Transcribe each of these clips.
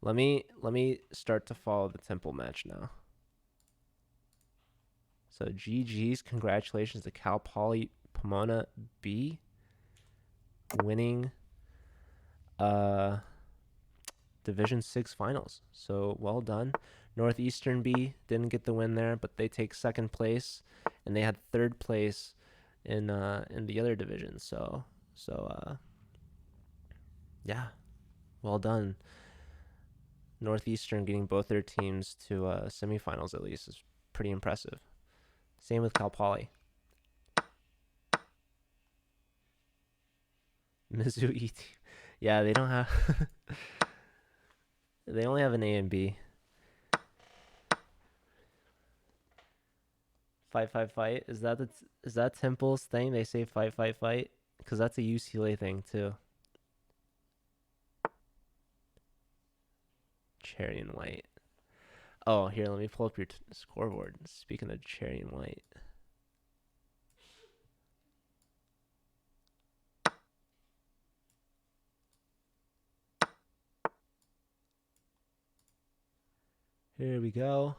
Let me start to follow the Temple match now. So GG's, congratulations to Cal Poly Pomona B winning Division 6 finals. So well done. Northeastern B didn't get the win there, but they take second place, and they had third place in the other division. Yeah, well done. Northeastern getting both their teams to semifinals at least is pretty impressive. Same with Cal Poly. Mizzou E team. Yeah, they don't have. They only have an A and B. Fight, fight, fight. Is that Temple's thing? They say fight, fight, fight, because that's a UCLA thing too. Cherry and white. Oh, here, let me pull up your scoreboard. Speaking of cherry and white. Here we go.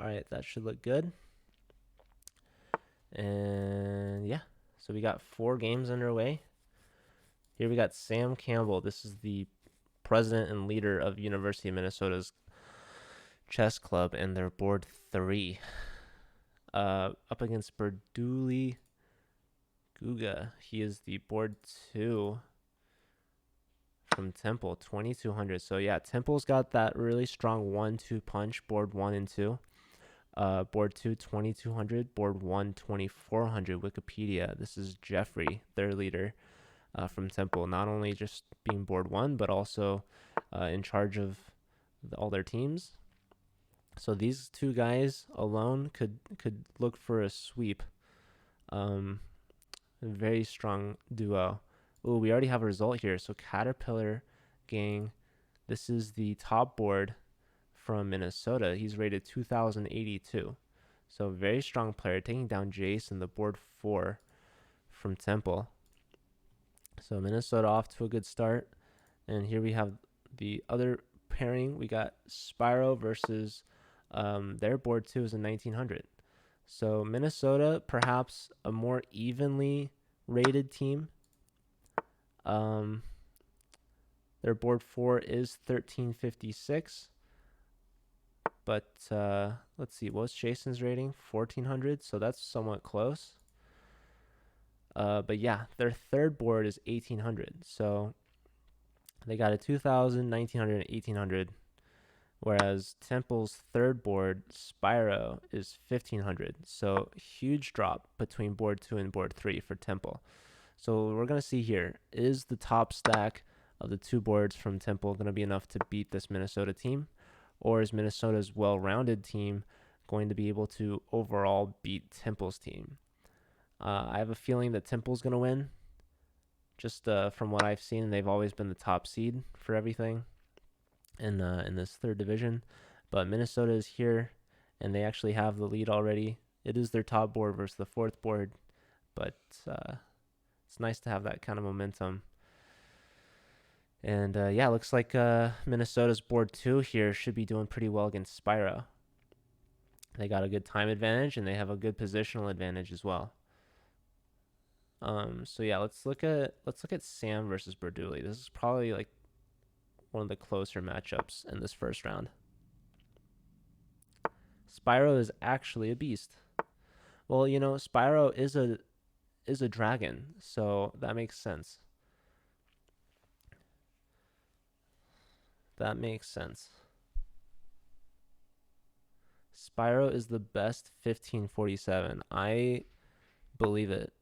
All right, that should look good. And yeah, so we got 4 games underway. Here we got Sam Campbell. This is the president and leader of University of Minnesota's chess club, and they're board 3. Up against Berduli Guga. He is the board 2 from Temple, 2200. So yeah, Temple's got that really strong 1-2 punch, board 1 and 2. Board 2, 2200. Board 1, 2400. Wikipedia. This is Jeffrey, their leader from Temple. Not only just being board 1, but also in charge of all their teams. So these 2 guys alone could look for a sweep. Very strong duo. Oh, we already have a result here. So Caterpillar Gang, this is the top board from Minnesota. He's rated 2082. So very strong player, taking down Jason, the board 4 from Temple. So Minnesota off to a good start. And here we have the other pairing. We got Spyro versus their board 2 is a 1900. So Minnesota, perhaps a more evenly rated team. Their board 4 is 1356. But let's see, what's Jason's rating? 1400, so that's somewhat close. But yeah, their third board is 1800. So they got a 2000, 1900, and 1800. Whereas Temple's third board, Spyro, is 1500. So huge drop between board 2 and board 3 for Temple. So we're going to see here, is the top stack of the 2 boards from Temple going to be enough to beat this Minnesota team? Or is Minnesota's well-rounded team going to be able to overall beat Temple's team? I have a feeling that Temple's going to win. Just from what I've seen, they've always been the top seed for everything in this third division. But Minnesota is here, and they actually have the lead already. It is their top board versus the 4th board, but it's nice to have that kind of momentum. And yeah, looks like Minnesota's board 2 here should be doing pretty well against Spyro. They got a good time advantage, and they have a good positional advantage as well. So yeah, let's look at Sam versus Berduli. This is probably like one of the closer matchups in this first round. Spyro is actually a beast. Well, you know, Spyro is a dragon, so that makes sense. That makes sense. Spyro is the best 1547. I believe it.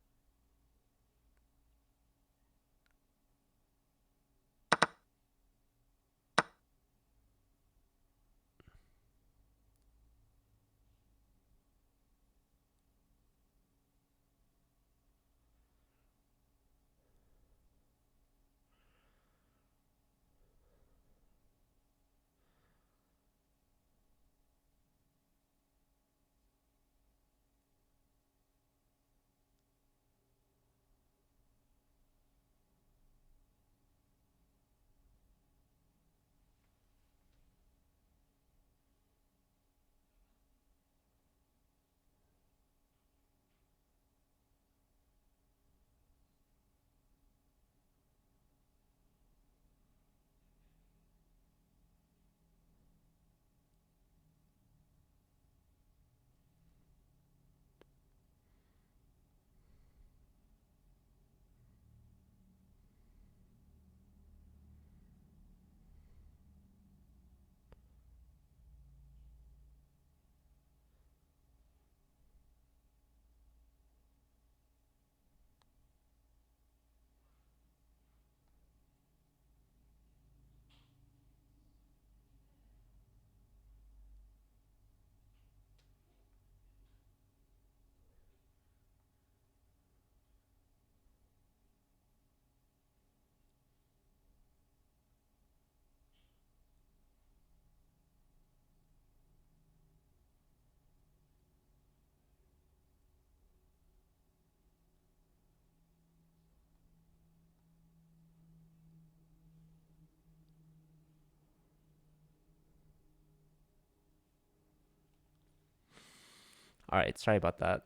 All right, sorry about that.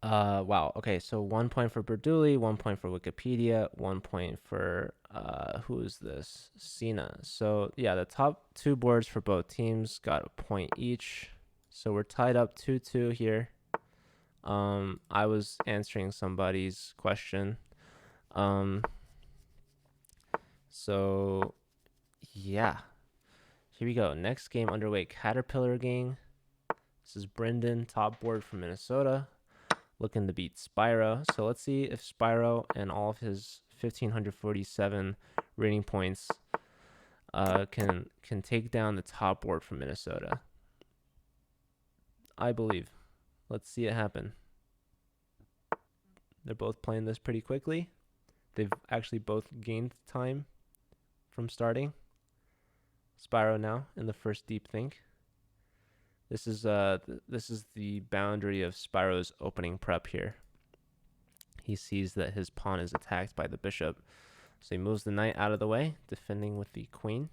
Wow. Okay, so 1 point for Berduli, 1 point for Wikipedia, 1 point for who's this? Cena. So yeah, the top two boards for both teams got a point each. So we're tied up 2-2 here. I was answering somebody's question. So yeah. Here we go. Next game underway, Caterpillar Gang. This is Brendan, top board from Minnesota, looking to beat Spyro. So let's see if Spyro and all of his 1,547 rating points can take down the top board from Minnesota. I believe. Let's see it happen. They're both playing this pretty quickly. They've actually both gained time from starting. Spyro now in the first deep think. This is the boundary of Spyro's opening prep here. He sees that his pawn is attacked by the bishop, so he moves the knight out of the way, defending with the queen.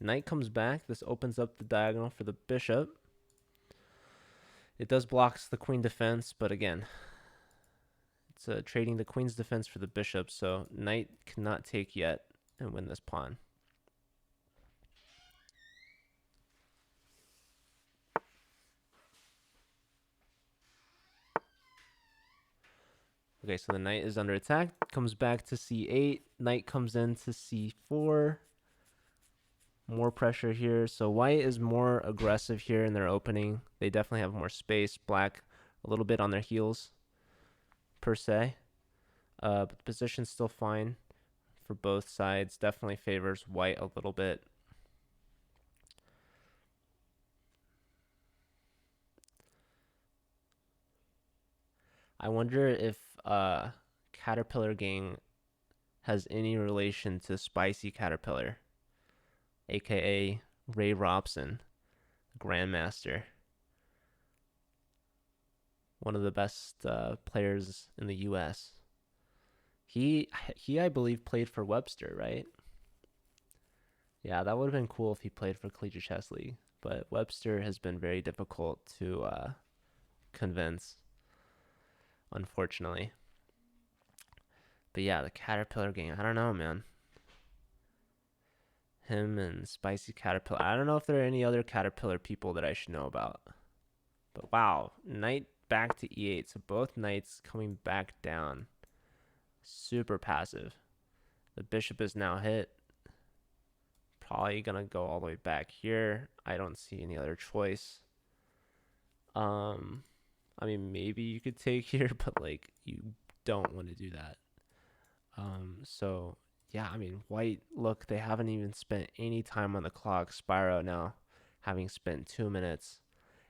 Knight comes back. This opens up the diagonal for the bishop. It does blocks the queen defense, but again, it's trading the queen's defense for the bishop, so knight cannot take yet and win this pawn. Okay, so the knight is under attack, comes back to c8, knight comes in to c4. More pressure here. So white is more aggressive here in their opening. They definitely have more space. Black a little bit on their heels, per se. But the position's still fine for both sides. Definitely favors white a little bit. I wonder if Caterpillar Gang has any relation to Spicy Caterpillar, aka Ray Robson, Grandmaster. One of the best players in the U.S. He, I believe, played for Webster, right? Yeah, that would have been cool if he played for Collegiate Chess League. But Webster has been very difficult to convince, unfortunately. But yeah, the Caterpillar Gang, I don't know, man. Him and Spicy Caterpillar. I don't know if there are any other Caterpillar people that I should know about. But wow, knight back to e8. So both knights coming back down. Super passive. The bishop is now hit. Probably gonna go all the way back here. I don't see any other choice. I mean, maybe you could take here, but like you don't want to do that. So yeah, I mean, white, look, they haven't even spent any time on the clock. Spyro now having spent 2 minutes,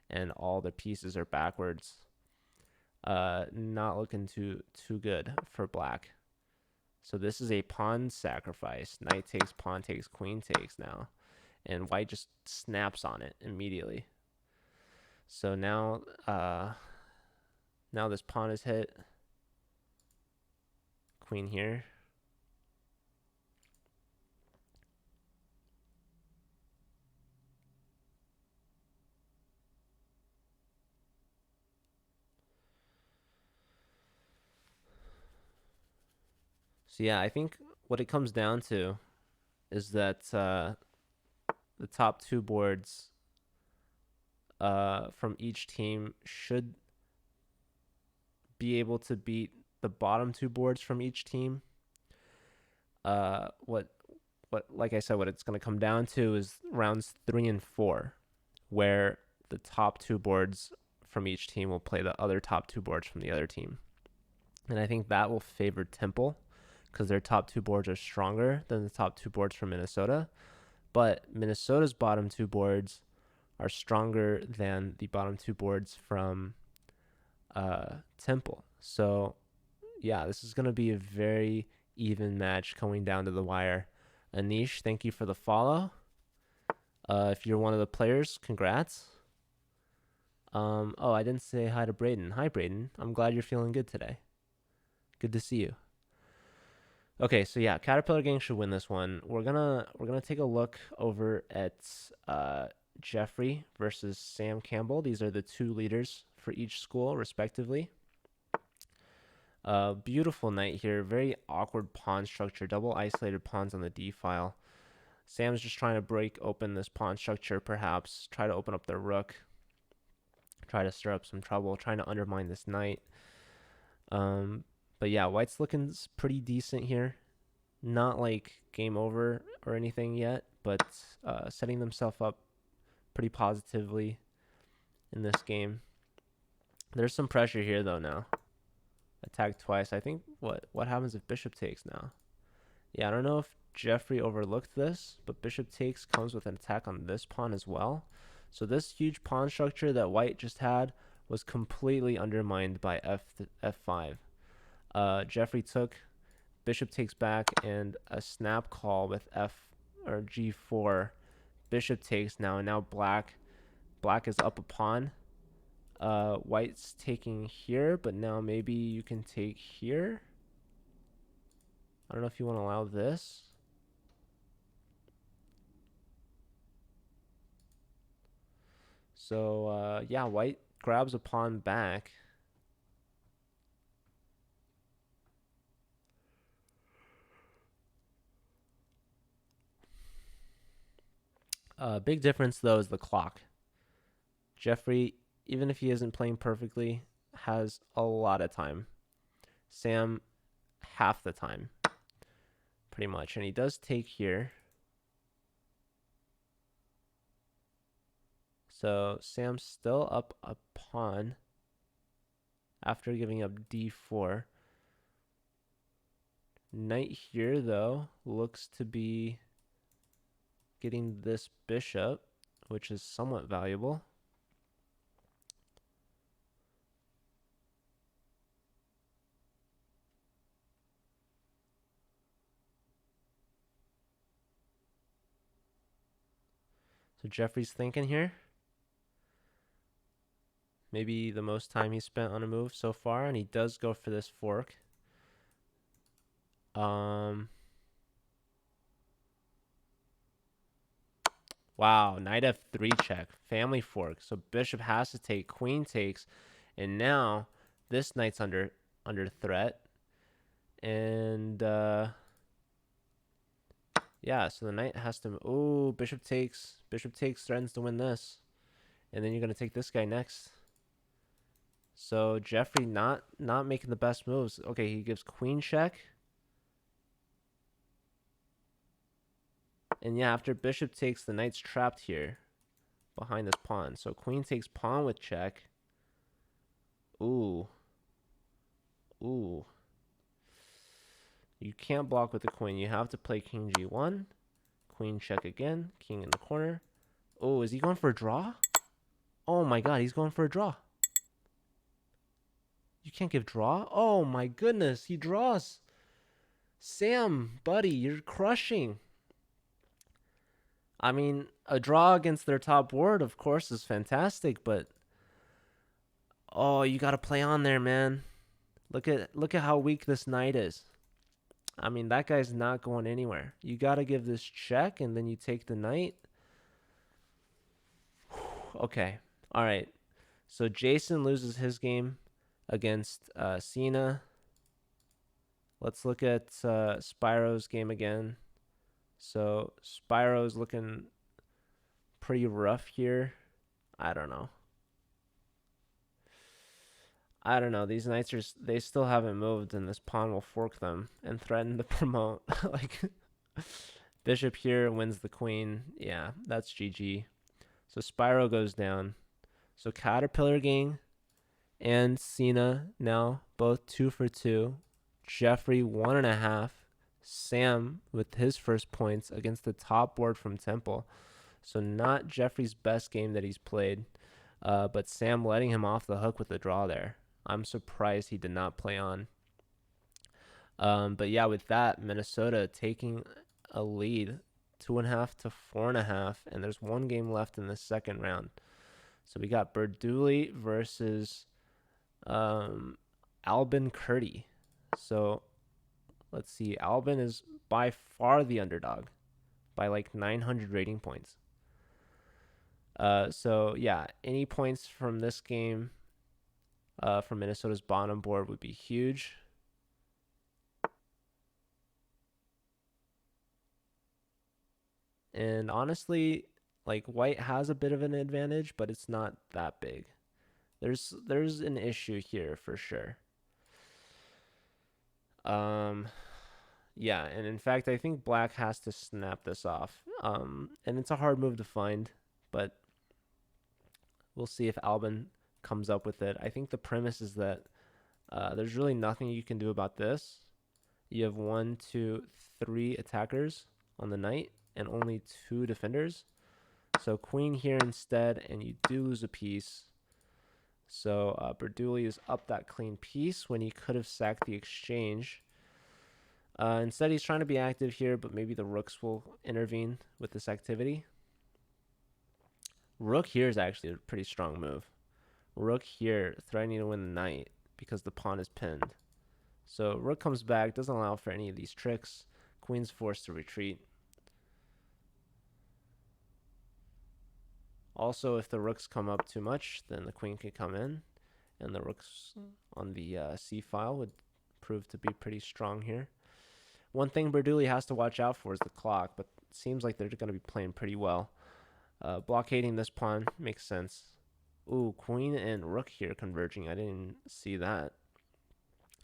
and all the pieces are backwards. Not looking too good for black. So this is a pawn sacrifice. Knight takes, pawn takes, queen takes now. And white just snaps on it immediately. So now this pawn is hit. Queen here. So yeah, I think what it comes down to is that the top two boards from each team should be able to beat the bottom two boards from each team. What like I said, what it's going to come down to is rounds 3 and 4, where the top two boards from each team will play the other top two boards from the other team. And I think that will favor Temple because their top two boards are stronger than the top two boards from Minnesota. But Minnesota's bottom two boards are stronger than the bottom two boards from Temple. So, yeah, this is going to be a very even match going down to the wire. Anish, thank you for the follow. If you're one of the players, congrats. I didn't say hi to Braden. Hi, Braden. I'm glad you're feeling good today. Good to see you. Okay, so yeah, Caterpillar Gang should win this one. We're gonna take a look over at Jeffrey versus Sam Campbell. These are the two leaders for each school, respectively. Beautiful knight here. Very awkward pawn structure. Double isolated pawns on the D file. Sam's just trying to break open this pawn structure, perhaps. Try to open up their rook. Try to stir up some trouble. Trying to undermine this knight. But yeah, white's looking pretty decent here. Not like game over or anything yet, but setting themselves up pretty positively in this game. There's some pressure here though now. Attack twice. I think what happens if bishop takes now? Yeah, I don't know if Jeffrey overlooked this, but bishop takes comes with an attack on this pawn as well. So this huge pawn structure that white just had was completely undermined by f5. Jeffrey took, bishop takes back, and a snap call with g4. Bishop takes now, and now black is up a pawn. White's taking here, but now maybe you can take here. I don't know if you want to allow this. So yeah, white grabs a pawn back. Big difference though is the clock. Jeffrey, even if he isn't playing perfectly, has a lot of time. Sam, half the time, pretty much. And he does take here. So Sam's still up a pawn after giving up d4. Knight here, though, looks to be getting this bishop, which is somewhat valuable. So Jeffrey's thinking here. Maybe the most time he spent on a move so far, and he does go for this fork. Wow, knight f3 check, family fork. So bishop has to take, queen takes, and now this knight's under threat. And yeah, so the knight has to. Oh, bishop takes, threatens to win this, and then you're gonna take this guy next. So Jeffrey not making the best moves. Okay, he gives queen check. And yeah, after bishop takes, the knight's trapped here behind this pawn. So queen takes pawn with check. Ooh. Ooh. You can't block with the queen. You have to play king g1. Queen check again. King in the corner. Oh, is he going for a draw? Oh my god, he's going for a draw. You can't give draw? Oh my goodness, he draws. Sam, buddy, you're crushing. I mean, a draw against their top board, of course, is fantastic, but oh, you got to play on there, man. Look at how weak this knight is. I mean, that guy's not going anywhere. You got to give this check, and then you take the knight. Okay. All right. So Jason loses his game against Cena. Let's look at Spyro's game again. So Spyro's looking pretty rough here. I don't know. These knights they still haven't moved, and this pawn will fork them and threaten to promote. Like bishop here wins the queen. Yeah, that's GG. So Spyro goes down. So Caterpillar Gang and Cena now both 2 for 2. Jeffrey 1.5. Sam with his first points against the top board from Temple. So not Jeffrey's best game that he's played, but Sam letting him off the hook with the draw there. I'm surprised he did not play on. But yeah, with that, Minnesota taking a lead, 2.5 to 4.5, and there's one game left in the second round. So we got Berduli versus Albin Curdy. So let's see. Albin is by far the underdog by like 900 rating points. So yeah, any points from this game from Minnesota's bottom board would be huge. And honestly, like white has a bit of an advantage, but it's not that big. There's an issue here for sure. Yeah, and in fact, I think black has to snap this off. And it's a hard move to find, but we'll see if Albin comes up with it. I think the premise is that there's really nothing you can do about this. You have 1, 2, 3 attackers on the knight and only 2 defenders. So queen here instead, and you do lose a piece. So Berdouli is up that clean piece when he could have sacked the exchange. Instead, he's trying to be active here, but maybe the rooks will intervene with this activity. Rook here is actually a pretty strong move. Rook here threatening to win the knight because the pawn is pinned. So rook comes back, doesn't allow for any of these tricks. Queen's forced to retreat. Also, if the rooks come up too much, then the queen can come in, and the rooks on the c file would prove to be pretty strong here. One thing Berdouli has to watch out for is the clock, but it seems like they're going to be playing pretty well. Blockading this pawn makes sense. Ooh, queen and rook here converging. I didn't see that.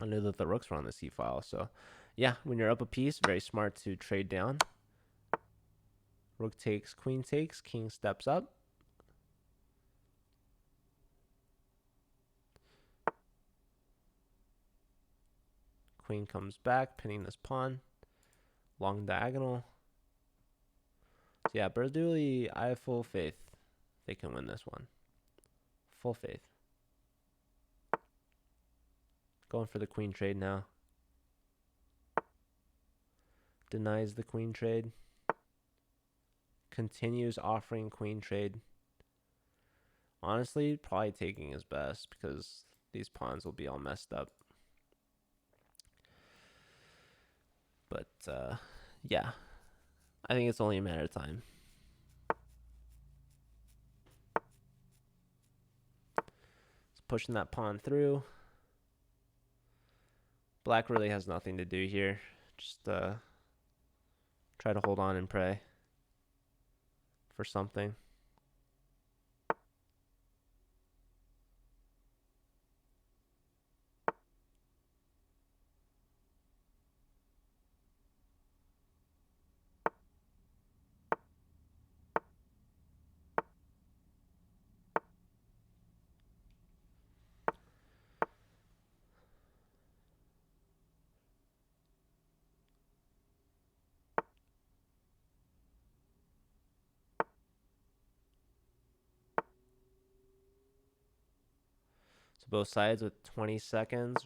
I knew that the rooks were on the c file. So, yeah, when you're up a piece, very smart to trade down. Rook takes, queen takes, king steps up. Queen comes back, pinning this pawn. Long diagonal. So yeah, Berdouli, I have full faith they can win this one. Full faith. Going for the queen trade now. Denies the queen trade. Continues offering queen trade. Honestly, probably taking his best because these pawns will be all messed up. But yeah, I think it's only a matter of time. It's pushing that pawn through. Black really has nothing to do here. Just try to hold on and pray for something. So both sides with 20 seconds.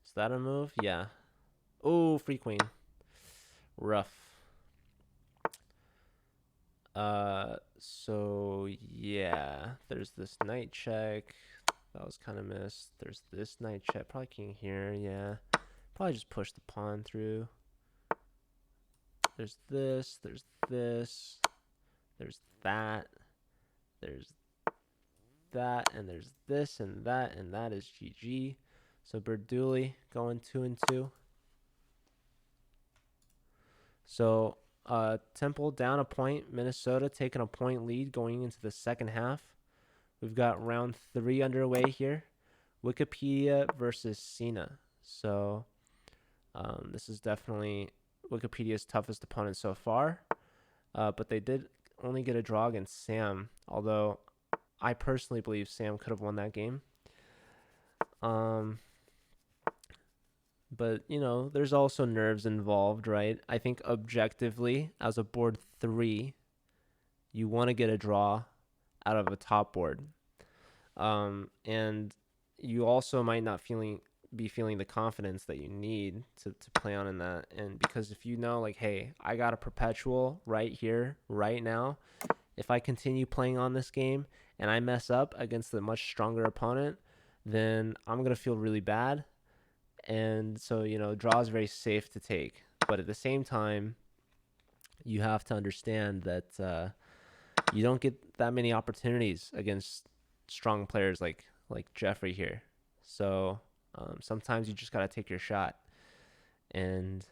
Is that a move? Yeah. Oh, free queen. Rough. So yeah, there's this knight check. That was kind of missed. There's this knight check. Probably king here. Yeah. Probably just push the pawn through. There's this. There's this. There's that. There's that. And there's this and that is GG. So Berdouli going 2-2. So Temple down a point. Minnesota taking a point lead going into the second half. We've got round 3 underway here. Wikipedia versus Cena. So this is definitely Wikipedia's toughest opponent so far. But they did only get a draw against Sam, although I personally believe Sam could have won that game. But, you know, there's also nerves involved, right? I think objectively, as a board 3, you want to get a draw out of a top board. And you also might not be feeling the confidence that you need to play on in that. And because if you know, like, hey, I got a perpetual right here, right now, if I continue playing on this game and I mess up against a much stronger opponent, then I'm going to feel really bad. And so, you know, draw is very safe to take. But at the same time, you have to understand that you don't get that many opportunities against strong players like Jeffrey here. So sometimes you just got to take your shot. And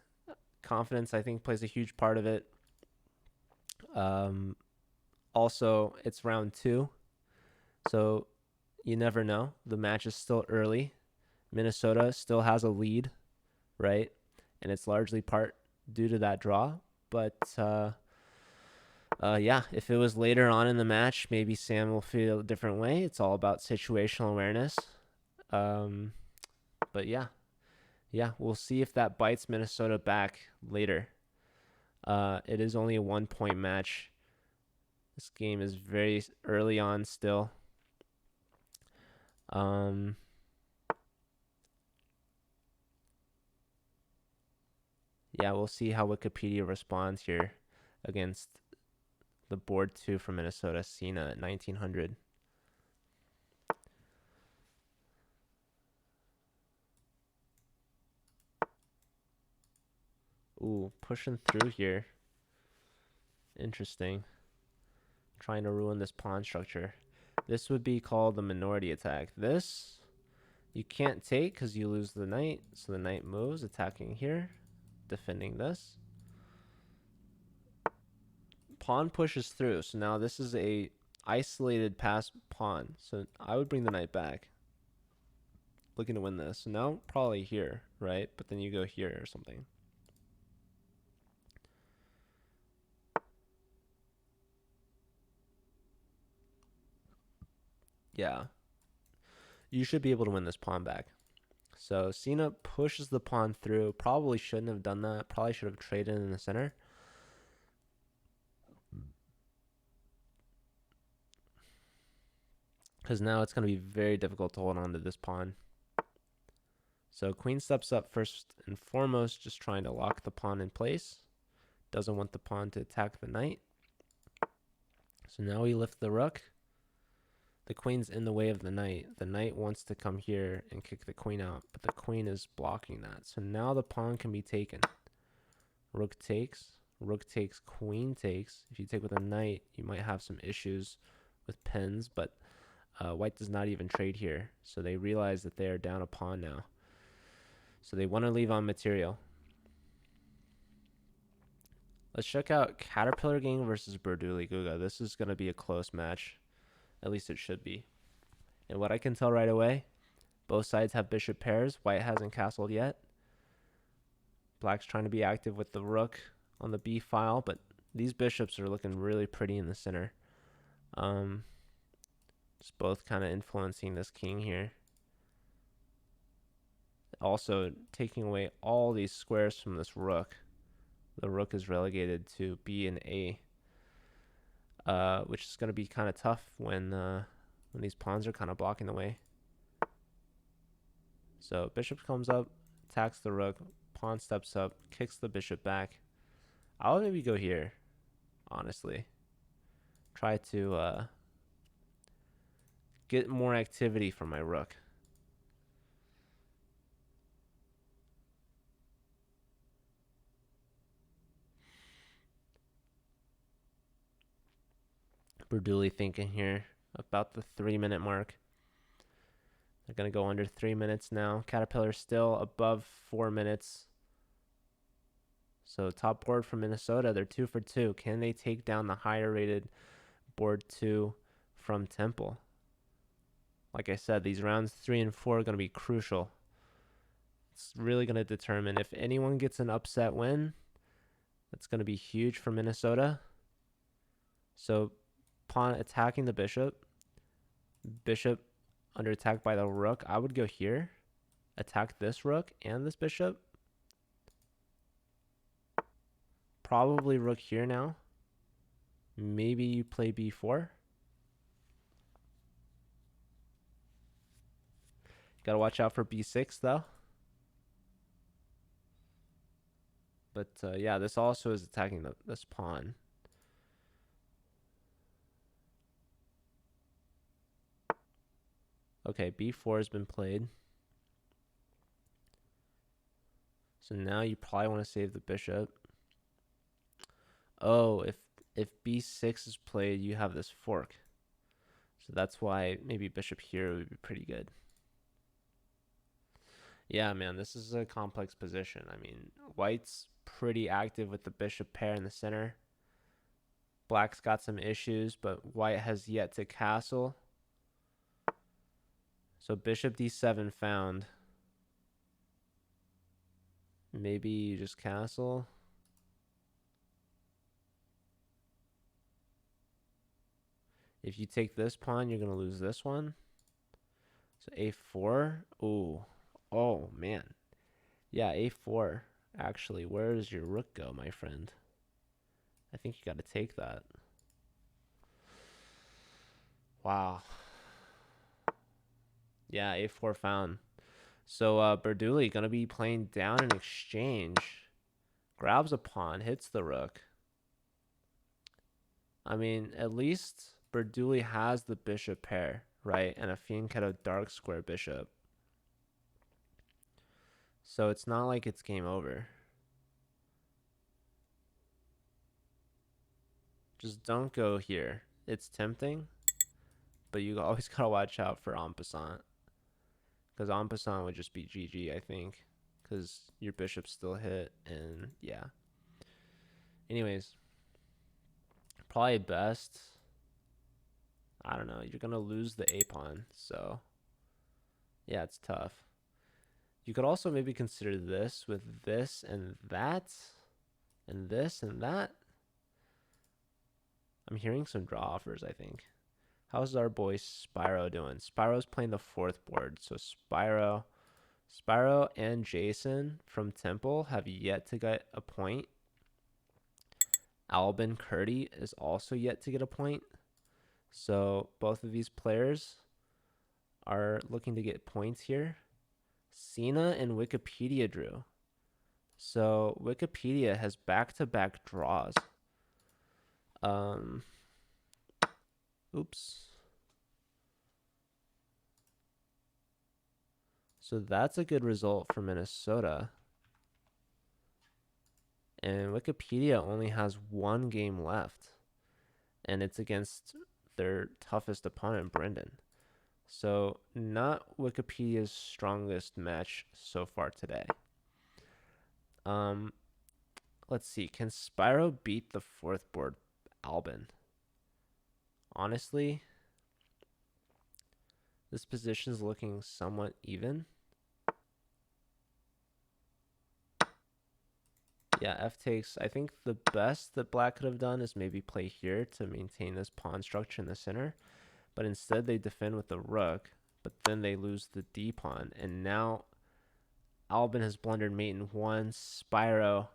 confidence, I think, plays a huge part of it. Also, it's round 2, so you never know. The match is still early. Minnesota still has a lead, right? And it's largely part due to that draw. But yeah, if it was later on in the match, maybe Sam will feel a different way. It's all about situational awareness. But yeah, we'll see if that bites Minnesota back later. It is only a 1-point match. This game is very early on still. Yeah, we'll see how Wikipedia responds here against the board 2 from Minnesota, Cena at 1900. Ooh, pushing through here. Interesting. Trying to ruin this pawn structure. This would be called the minority attack. This you can't take because you lose the knight. So the knight moves, attacking here, defending this. Pawn pushes through. So now this is a isolated pass pawn. So I would bring the knight back. Looking to win this. So now probably here, right? But then you go here or something. Yeah. You should be able to win this pawn back. So Cena pushes the pawn through. Probably shouldn't have done that. Probably should have traded in the center. Because now it's going to be very difficult to hold on to this pawn. So queen steps up first and foremost, just trying to lock the pawn in place. Doesn't want the pawn to attack the knight. So now we lift the rook. The queen's in the way of the knight. The knight wants to come here and kick the queen out, but the queen is blocking that. So now the pawn can be taken. Rook takes, queen takes. If you take with a knight, you might have some issues with pins, but white does not even trade here. So they realize that they are down a pawn now. So they want to leave on material. Let's check out Caterpillar Gang versus Berduli Guga. This is going to be a close match. At least it should be. And what I can tell right away, both sides have bishop pairs. White hasn't castled yet. Black's trying to be active with the rook on the b file, but these bishops are looking really pretty in the center. Just both kind of influencing this king here. Also taking away all these squares from this rook. The rook is relegated to B and A, which is going to be kind of tough when these pawns are kind of blocking the way. So bishop comes up, attacks the rook, pawn steps up, kicks the bishop back. I'll maybe go here, honestly. Try to get more activity from my rook. Berduli thinking here about the 3-minute mark. They're going to go under 3 minutes now. Caterpillar still above 4 minutes. So top board from Minnesota, they're 2 for 2. Can they take down the higher rated board 2 from Temple? Like I said, these rounds 3 and 4 are going to be crucial. It's really going to determine if anyone gets an upset win. That's going to be huge for Minnesota. So pawn attacking the bishop. Bishop under attack by the rook. I would go here. Attack this rook and this bishop. Probably rook here now. Maybe you play b4. Gotta watch out for b6 though. But yeah, this also is attacking this pawn. Okay, b4 has been played. So now you probably want to save the bishop. Oh, if b6 is played, you have this fork. So that's why maybe bishop here would be pretty good. Yeah, man, this is a complex position. I mean, white's pretty active with the bishop pair in the center. Black's got some issues, but white has yet to castle. So bishop d7 found. Maybe you just castle. If you take this pawn, you're going to lose this one. So a4. Ooh. Oh, man. Yeah, a4. Actually, where does your rook go, my friend? I think you got to take that. Wow. Yeah, a4 found. So Berduli going to be playing down in exchange. Grabs a pawn, hits the rook. I mean, at least Berduli has the bishop pair, right? And a Fianchetto dark square bishop. So it's not like it's game over. Just don't go here. It's tempting, but you always gotta watch out for en passant. Because en passant would just be GG, I think. Because your bishop's still hit, and yeah. Anyways, probably best. I don't know. You're gonna lose the a pawn, so yeah, it's tough. You could also maybe consider this with this and that, and this and that. I'm hearing some draw offers, I think. How's our boy Spyro doing? Spyro's playing the fourth board. So Spyro and Jason from Temple have yet to get a point. Albin Curdy is also yet to get a point. So both of these players are looking to get points here. Cena and Wikipedia drew. So Wikipedia has back-to-back draws. Oops. So that's a good result for Minnesota. And Wikipedia only has one game left. And it's against their toughest opponent, Brendan. So not Wikipedia's strongest match so far today. Let's see. Can Spyro beat the fourth board Albin? Honestly, this position is looking somewhat even. Yeah, f takes. I think the best that black could have done is maybe play here to maintain this pawn structure in the center. But instead they defend with the rook, but then they lose the d pawn. And now Albin has blundered mate in one. Spyro,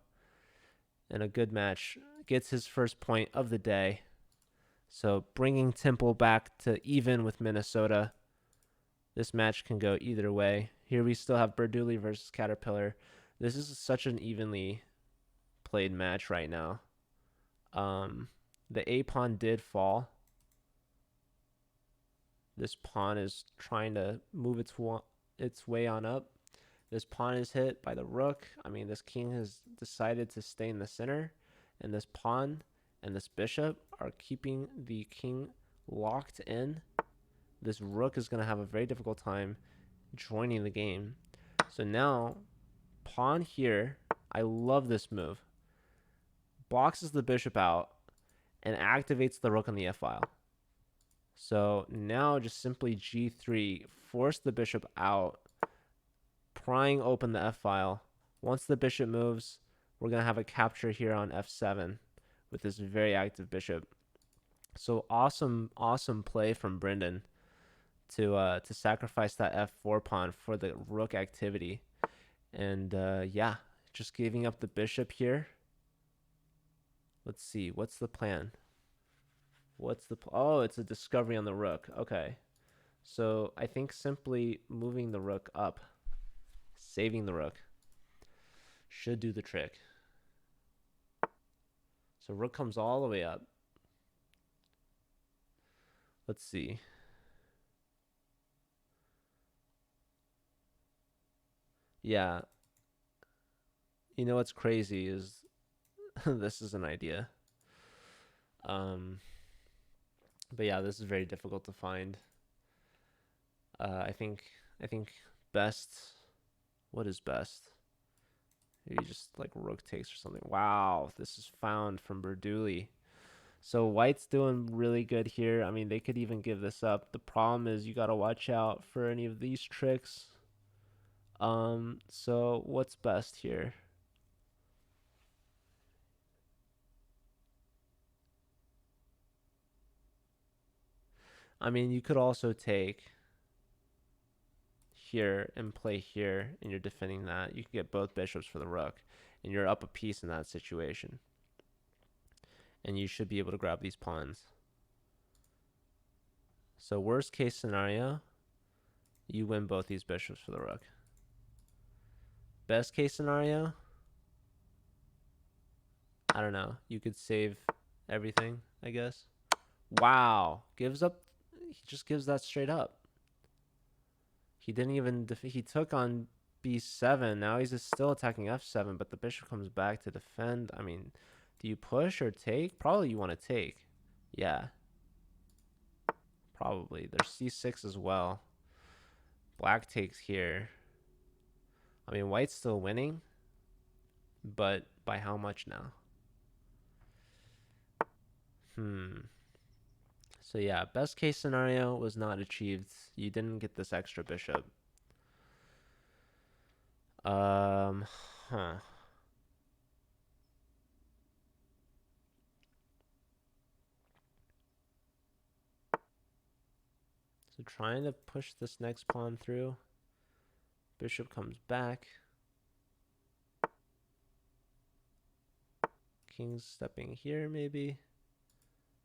in a good match, gets his first point of the day. So bringing Temple back to even with Minnesota. This match can go either way. Here we still have Berduli versus Caterpillar. This is such an evenly played match right now. The a pawn did fall. This pawn is trying to move its way on up. This pawn is hit by the rook. I mean, this king has decided to stay in the center, and this pawn and this bishop are keeping the king locked in. This rook is going to have a very difficult time joining the game. So now, pawn here. I love this move. Boxes the bishop out and activates the rook on the f-file. So now just simply g3, force the bishop out, prying open the f-file. Once the bishop moves, we're going to have a capture here on f7 with this very active bishop. So awesome play from Brendan to sacrifice that f4 pawn for the rook activity. And yeah, just giving up the bishop here. Let's see, what's the plan? Oh, it's a discovery on the rook. Okay. So I think simply moving the rook up, saving the rook, should do the trick. So rook comes all the way up. Let's see. Yeah. You know what's crazy is this is an idea. Um, but yeah, this is very difficult to find. I think best. What is best? Maybe just like rook takes or something. Wow, this is found from Berduli. So white's doing really good here. I mean, they could even give this up. The problem is you got to watch out for any of these tricks. So what's best here? I mean, you could also take here and play here, and you're defending that. You can get both bishops for the rook, and you're up a piece in that situation. And you should be able to grab these pawns. So worst case scenario, you win both these bishops for the rook. Best case scenario, I don't know. You could save everything, I guess. Wow. Gives up. He just gives that straight up. He didn't even. He took on b7. Now he's just still attacking f7, but the bishop comes back to defend. I mean, do you push or take? Probably you want to take. Yeah. Probably. There's c6 as well. Black takes here. I mean, white's still winning, but by how much now? So yeah, best case scenario was not achieved. You didn't get this extra bishop. Huh. So trying to push this next pawn through. Bishop comes back. King's stepping here, maybe.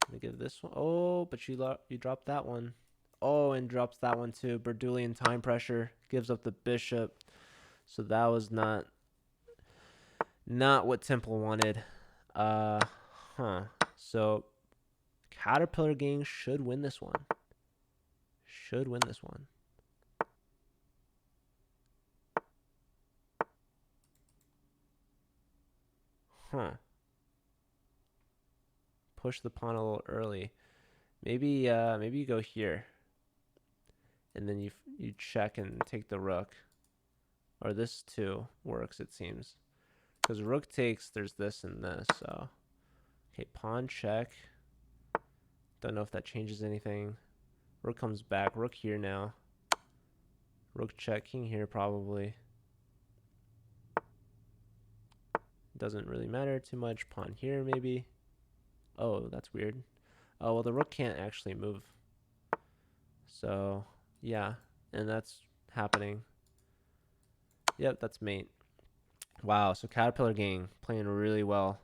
Gonna give this one. Oh, but you dropped that one. Oh, and drops that one too. Berdulian time pressure gives up the bishop. So that was not what Temple wanted. So Caterpillar Gang should win this one. Should win this one. Push the pawn a little early. Maybe you go here, and then you check and take the rook, or this too works, it seems, because rook takes. There's this and this. So okay, pawn check. Don't know if that changes anything. Rook comes back. Rook here now. Rook check. King here probably. Doesn't really matter too much. Pawn here maybe. Oh, that's weird. Oh, well, the rook can't actually move. So, yeah. And that's happening. Yep, that's mate. Wow, so Caterpillar Gang playing really well.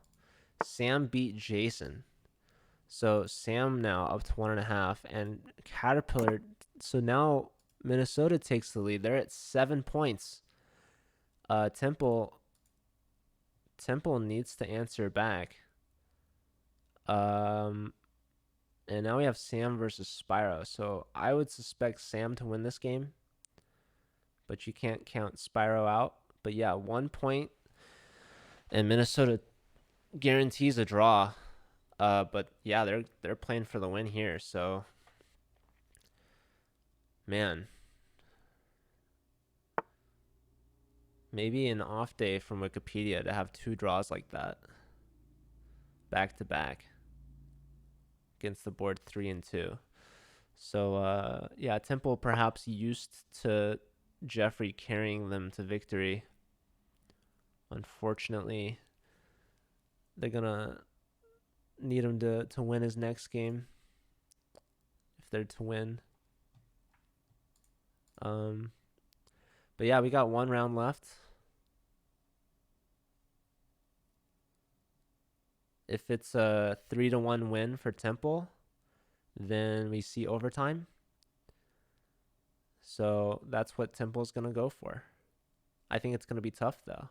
Sam beat Jason. So Sam now up to 1.5. And Caterpillar, so now Minnesota takes the lead. They're at 7 points. Temple needs to answer back. And now we have Sam versus Spyro. So I would suspect Sam to win this game, but you can't count Spyro out. But yeah, 1 point, and Minnesota guarantees a draw. But yeah, they're playing for the win here. So, man, maybe an off day from Wikipedia to have 2 draws like that, back to back, against the board 3 and 2. So yeah, Temple perhaps used to Jeffrey carrying them to victory. Unfortunately, they're gonna need him to win his next game if they're to win. But yeah, we got 1 round left. If it's a 3-1 win for Temple, then we see overtime. So that's what Temple's gonna go for. I think it's gonna be tough though,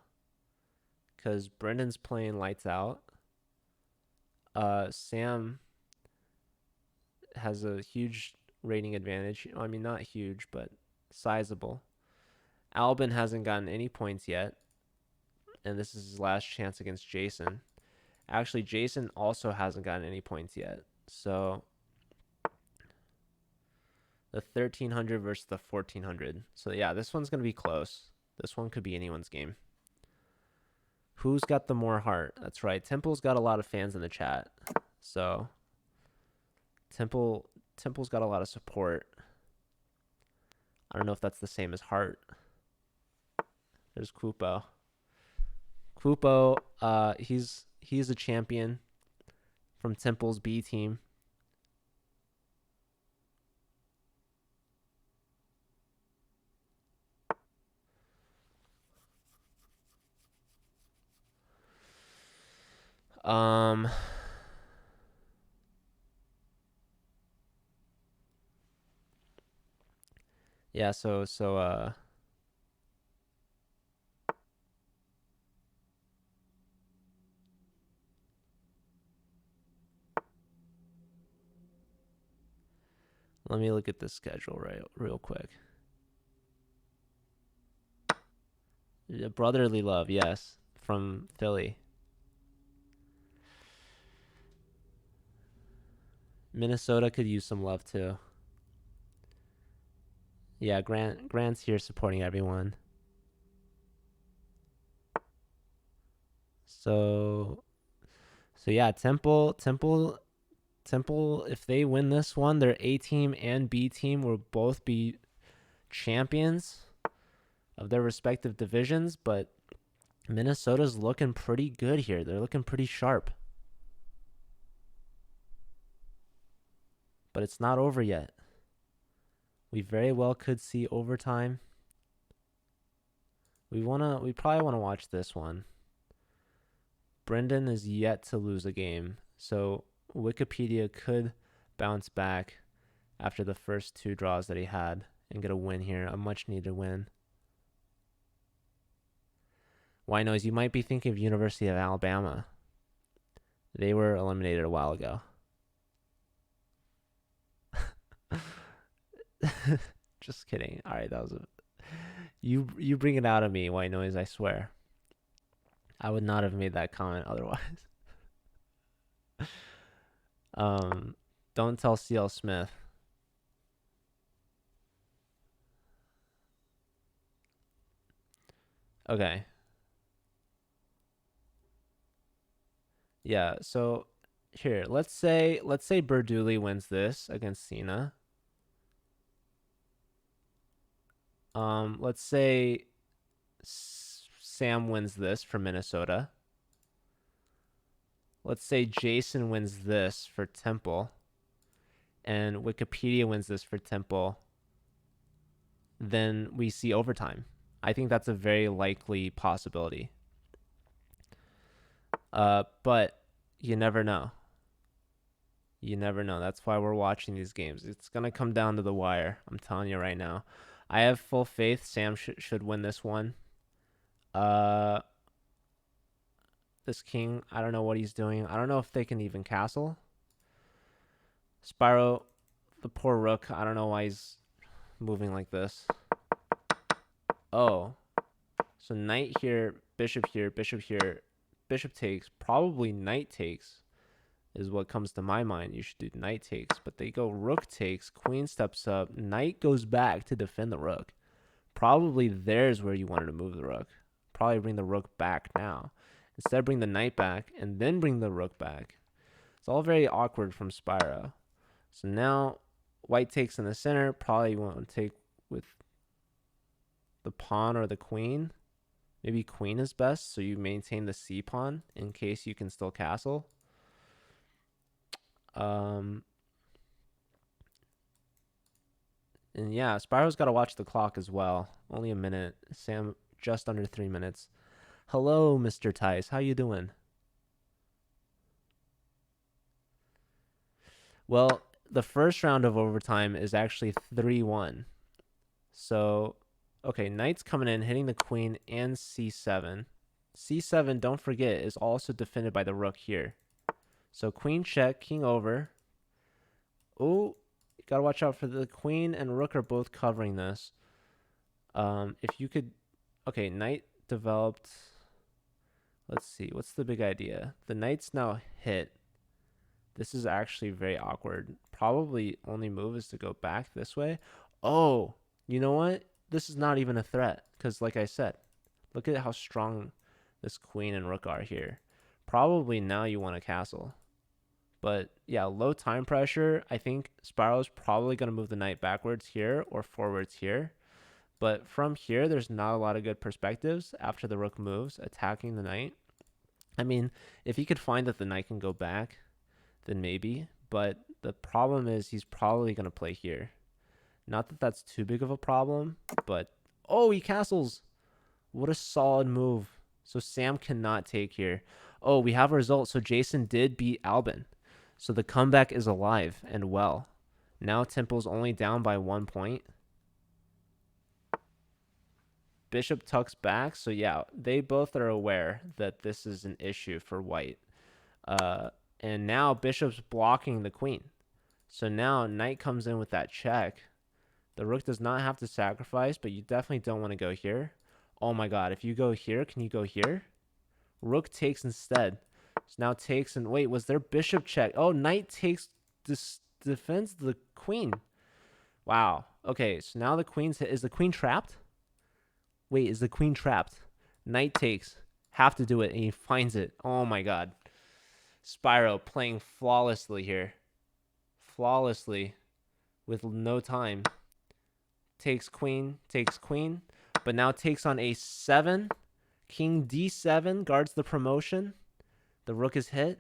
because Brendan's playing lights out. Sam has a huge rating advantage. I mean, not huge, but sizable. Albin hasn't gotten any points yet, and this is his last chance against Jason. Actually, Jason also hasn't gotten any points yet. So the 1300 versus the 1400. So yeah, this one's going to be close. This one could be anyone's game. Who's got the more heart? That's right. Temple's got a lot of fans in the chat. So Temple's got a lot of support. I don't know if that's the same as heart. There's Kupo. Kupo, he's a champion from Temple's B team. Yeah, so let me look at the schedule real quick. Brotherly love, yes, from Philly. Minnesota could use some love too. Yeah, Grant's here supporting everyone. So yeah, Temple, if they win this one, their A team and B team will both be champions of their respective divisions, but Minnesota's looking pretty good here. They're looking pretty sharp. But it's not over yet. We very well could see overtime. We probably want to watch this one. Brendan is yet to lose a game, so Wikipedia could bounce back after the first two draws that he had and get a win here, a much needed win. Why Noise, you might be thinking of University of Alabama. They were eliminated a while ago. Just kidding. All right, that was you bring it out of me, White Noise, I swear. I would not have made that comment otherwise. Don't tell CL Smith. Okay. Yeah, so here, let's say Berdouli wins this against Cena. Let's say Sam wins this for Minnesota. Let's say Jason wins this for Temple. And Wikipedia wins this for Temple. Then we see overtime. I think that's a very likely possibility. But you never know. You never know. That's why we're watching these games. It's going to come down to the wire. I'm telling you right now. I have full faith Sam should win this one. This king, I don't know what he's doing. I don't know if they can even castle. Spyro, the poor rook, I don't know why he's moving like this. Oh. So knight here, bishop here, bishop here. Bishop takes, probably knight takes is what comes to my mind. You should do knight takes, but they go rook takes, queen steps up, knight goes back to defend the rook. Probably there's where you wanted to move the rook. Probably bring the rook back now. Instead, bring the knight back and then bring the rook back. It's all very awkward from Spyro. So now white takes in the center. Probably want to take with the pawn or the queen. Maybe queen is best, so you maintain the c pawn in case you can still castle. And yeah, Spyro's got to watch the clock as well. Only a minute. Sam, just under 3 minutes. Hello, Mr. Tice. How you doing? Well, the first round of overtime is actually 3-1. So, okay, knight's coming in, hitting the queen and c7. c7, don't forget, is also defended by the rook here. So queen check, king over. Oh, you gotta watch out for the queen and rook are both covering this. If you could, okay, knight developed. Let's see. What's the big idea? The knight's now hit. This is actually very awkward. Probably only move is to go back this way. Oh, you know what? This is not even a threat because, like I said, look at how strong this queen and rook are here. Probably now you want a castle. But yeah, low time pressure. I think Spiral's probably going to move the knight backwards here or forwards here. But from here, there's not a lot of good perspectives after the rook moves, attacking the knight. I mean, if he could find that the knight can go back, then maybe. But the problem is he's probably going to play here. Not that that's too big of a problem, but... Oh, he castles! What a solid move. So Sam cannot take here. Oh, we have a result. So Jason did beat Albin. So the comeback is alive and well. Now Temple's only down by 1 point. Bishop tucks back. So yeah, they both are aware that this is an issue for white. And now Bishop's blocking the queen. So now knight comes in with that check. The rook does not have to sacrifice, but you definitely don't want to go here. Oh my god, if you go here, can you go here? Rook takes instead. So now takes and... Wait, was there bishop check? Oh, knight takes... defends the queen. Wow. Okay, so now the queen's hit. Is the queen trapped? Wait, is the queen trapped? Knight takes. Have to do it, and he finds it. Oh my god. Spyro playing flawlessly here. Flawlessly. With no time. Takes queen. But now takes on a7. King d7 guards the promotion. The rook is hit.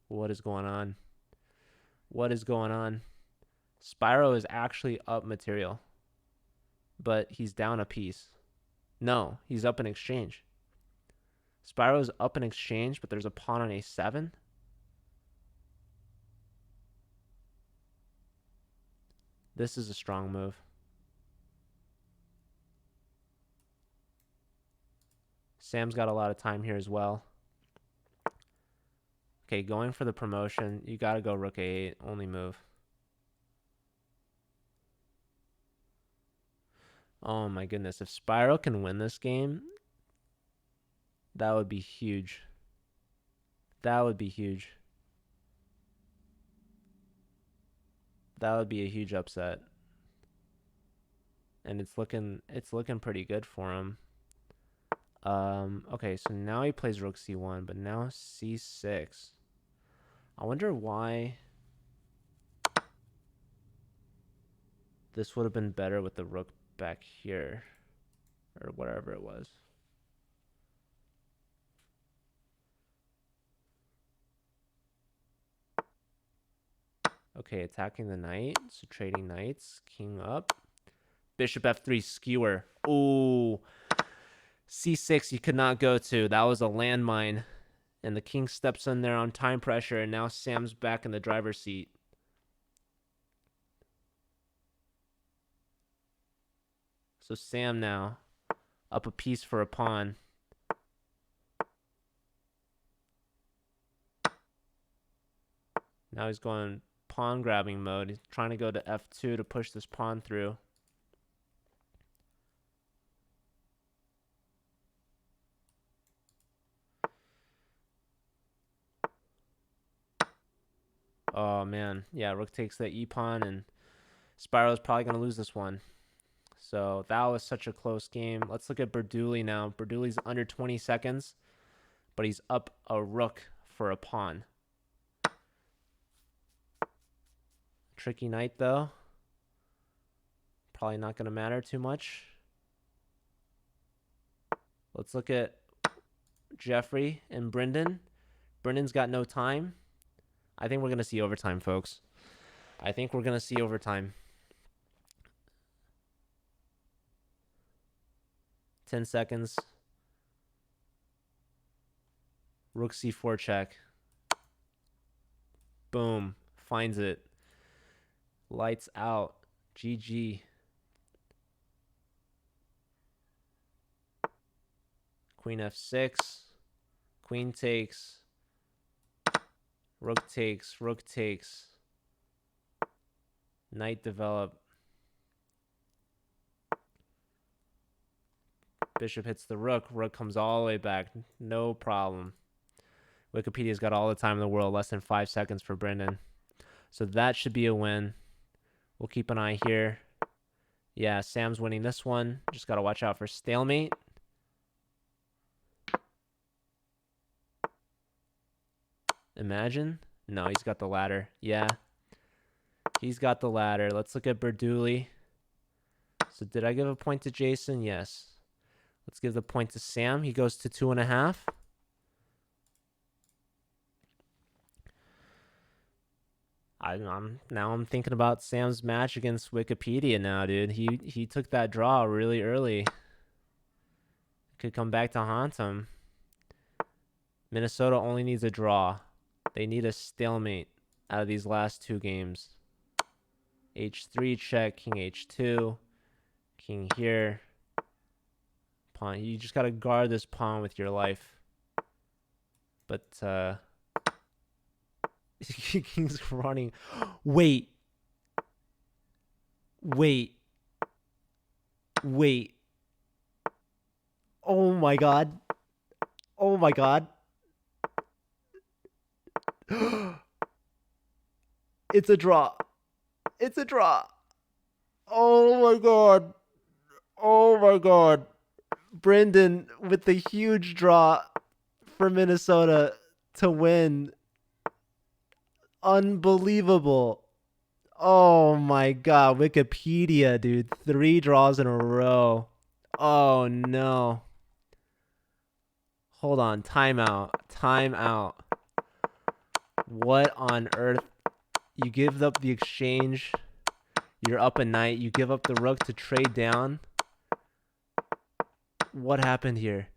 What is going on? What is going on? Spyro is actually up material. But he's down a piece. No, he's up in exchange. Spyro's up in exchange, but there's a pawn on a7. This is a strong move. Sam's got a lot of time here as well. Okay, going for the promotion. You got to go rook a8. Only move. Oh my goodness. If Spyro can win this game, that would be huge. That would be huge. That would be a huge upset. And it's looking pretty good for him. Okay, so now he plays rook c1, but now c6. I wonder why this would have been better with the rook back here, or whatever it was. Okay, attacking the knight, so trading knights, king up. Bishop f3 skewer. Ooh. c6 you could not go to. That was a landmine. And the king steps in there on time pressure, and now Sam's back in the driver's seat. So Sam now up a piece for a pawn. Now he's going pawn grabbing mode. He's trying to go to f2 to push this pawn through. Oh man, yeah, rook takes the e-pawn, and Spyro's probably going to lose this one. So that was such a close game. Let's look at Berdouli now. Berduli's under 20 seconds, but he's up a rook for a pawn. Tricky knight, though. Probably not going to matter too much. Let's look at Jeffrey and Brendan. Brendan's got no time. I think we're going to see overtime, folks. I think we're going to see overtime. 10 seconds. Rook c4 check. Boom. Finds it. Lights out. GG. Queen f6. Queen takes. Rook takes. Rook takes. Knight develop. Bishop hits the rook. Rook comes all the way back. No problem. Wikipedia's got all the time in the world. Less than 5 seconds for Brendan. So that should be a win. We'll keep an eye here. Yeah, Sam's winning this one. Just got to watch out for stalemate. Imagine. No, he's got the ladder. Yeah, he's got the ladder. Let's look at Berdouli. So did I give a point to Jason? Yes. Let's give the point to Sam. He goes to 2.5. I'm thinking about Sam's match against Wikipedia now, dude. He took that draw really early. Could come back to haunt him. Minnesota only needs a draw. They need a stalemate out of these last 2 games. H3 check, king H2, king here. Pawn. You just gotta guard this pawn with your life. But king's running. Wait. Oh my god. Oh my god. It's a draw. It's a draw. Oh my god. Oh my god. Brendan with the huge draw for Minnesota to win. Unbelievable. Oh my god. Wikipedia, dude. 3 draws in a row. Oh no. Hold on. Timeout. Timeout. What on earth? You give up the exchange. You're up a knight. You give up the rook to trade down. What happened here?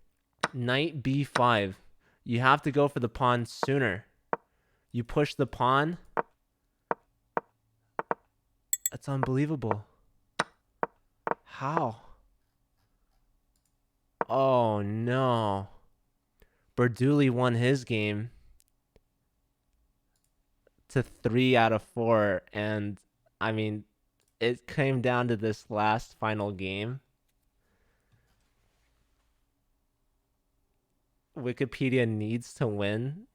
Knight b5. You have to go for the pawn sooner. You push the pawn. That's unbelievable. How? Oh no. Berdouli won his game to 3 out of 4. And I mean, it came down to this last final game. Wikipedia needs to win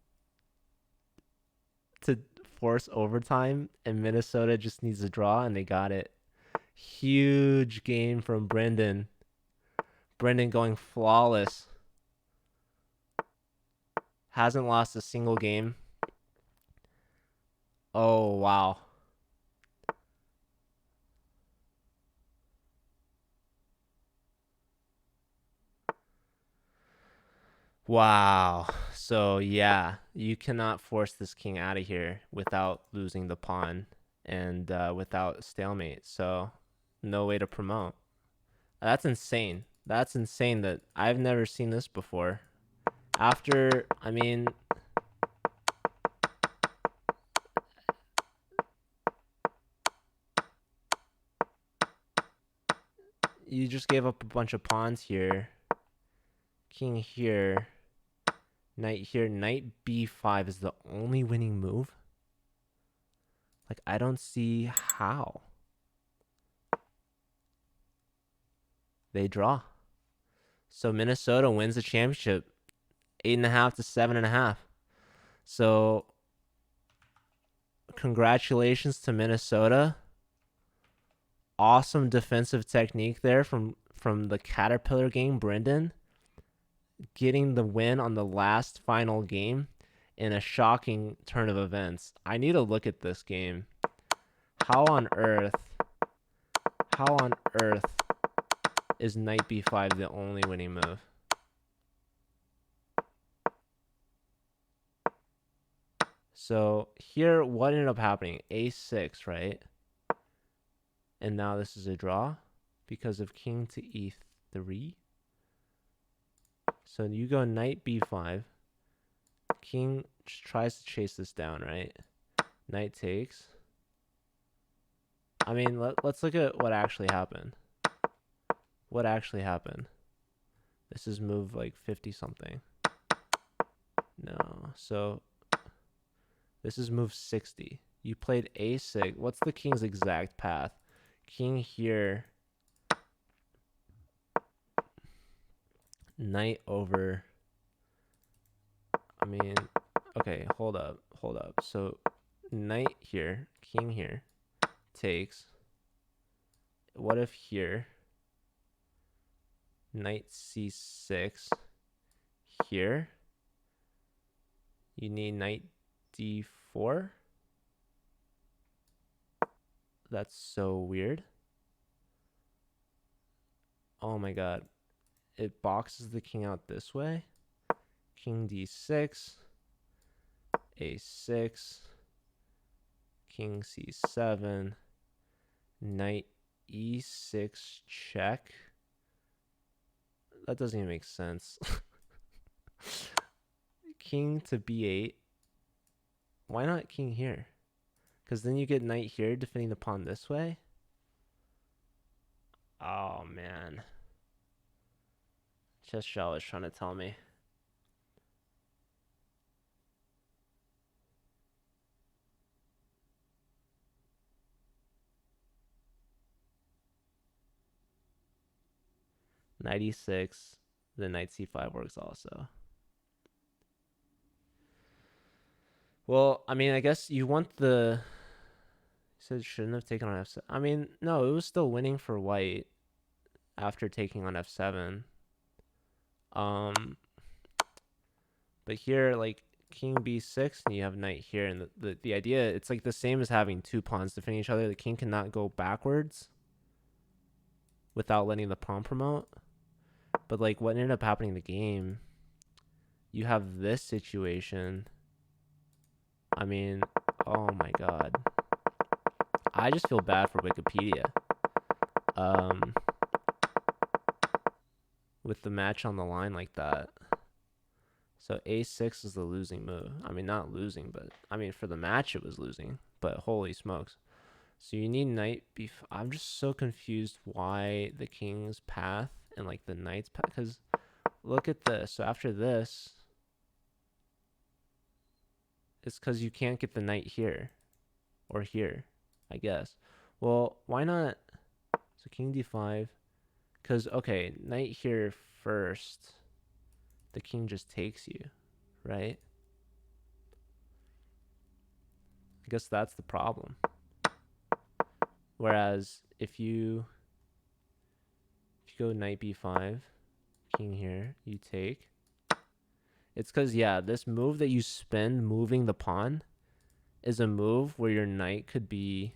to force overtime, and Minnesota just needs a draw, and they got it. Huge game from Brendan. Brendan going flawless. Hasn't lost a single game. Oh, wow. Wow. So, yeah, you cannot force this king out of here without losing the pawn and without stalemate. So, no way to promote. That's insane. That's insane that I've never seen this before. After, I mean, you just gave up a bunch of pawns here. King here. Knight here. Knight b5 is the only winning move. Like, I don't see how. They draw. So Minnesota wins the championship. 8.5 to 7.5. So congratulations to Minnesota. Awesome defensive technique there from the Caterpillar game, Brendan. Getting the win on the last final game in a shocking turn of events. I need to look at this game. How on earth is knight b5 the only winning move? So here, what ended up happening? a6, right? And now this is a draw because of king to e3. So you go knight b5. King tries to chase this down, right? Knight takes. I mean, let's look at what actually happened. What actually happened? This is move like 50 something. No, so this is move 60. You played a6. What's the king's exact path? King here. Knight over. I mean, okay, hold up. So knight here, king here, takes. What if here, knight c6 here? You need knight d4? That's so weird. Oh my god. It boxes the king out this way. King d6, a6, king c7, knight e6 check. That doesn't even make sense. King to b8. Why not king here? Because then you get knight here defending the pawn this way. Oh man. Chess Shell is trying to tell me. Knight e6. The knight c5 works also. Well, I mean, I guess you want the. You said shouldn't have taken on f7. I mean, no, it was still winning for white after taking on f7. But here, like king b6, and you have knight here, and the idea, it's like the same as having two pawns defending each other. The king cannot go backwards without letting the pawn promote. But like what ended up happening in the game, you have this situation. I mean, oh my god. I just feel bad for Wikipedia. With the match on the line like that. So a6 is the losing move. I mean, not losing, but I mean, for the match it was losing. But holy smokes. So you need knight b5. I'm just so confused why the king's path and like the knight's path. Because look at this. So after this, it's because you can't get the knight here or here, I guess. Well, why not? So king d5. Because, okay, knight here first. The king just takes you, right? I guess that's the problem. Whereas if you go knight b5, king here, you take. It's because, yeah, this move that you spend moving the pawn is a move where your knight could be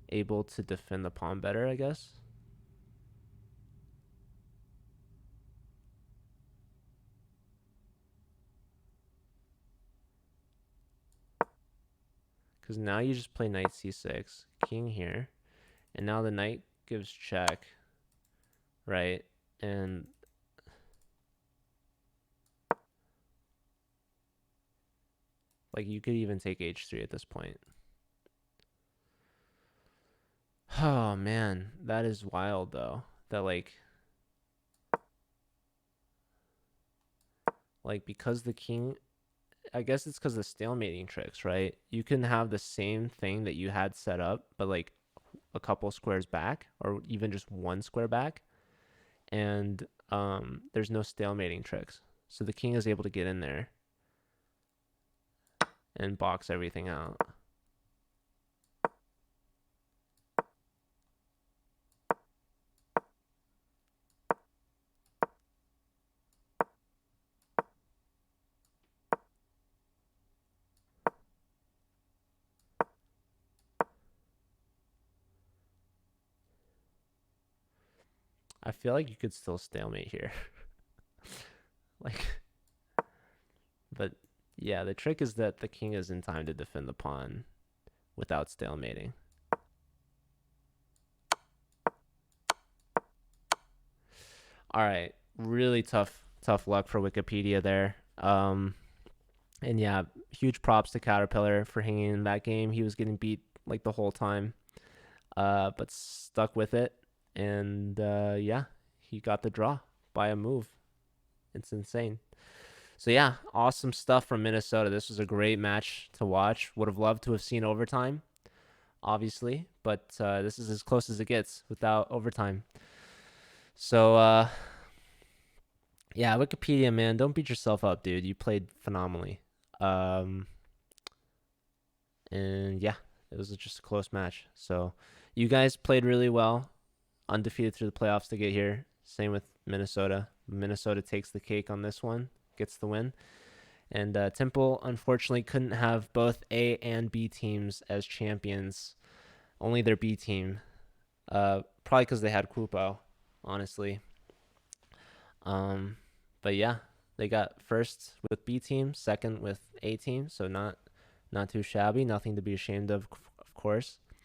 able to defend the pawn better, I guess. Because now you just play knight c6, king here, and now the knight gives check, right? And like you could even take h3 at this point. Oh man, that is wild though. That like because the king, I guess it's because of the stalemating tricks, right? You can have the same thing that you had set up, but like a couple squares back, or even just one square back, and there's no stalemating tricks. So the king is able to get in there and box everything out. I feel like you could still stalemate here. Like, but yeah, the trick is that the king is in time to defend the pawn without stalemating. All right, really tough luck for Wikipedia there. And yeah, huge props to Caterpillar for hanging in that game. He was getting beat like the whole time, but stuck with it. And yeah, he got the draw by a move. It's insane. So yeah, awesome stuff from Minnesota. This was a great match to watch. Would have loved to have seen overtime, obviously, but this is as close as it gets without overtime. So Yeah, Wikipedia, man, don't beat yourself up, dude. You played phenomenally. Um, and yeah, it was just a close match. So you guys played really well, undefeated through the playoffs to get here. Same with Minnesota. Minnesota takes the cake on this one, gets the win. And Temple unfortunately couldn't have both A and B teams as champions. Only their B team. Probably because they had Kupo, honestly. Um, but yeah, they got first with B team, second with A team, so not too shabby, nothing to be ashamed of course.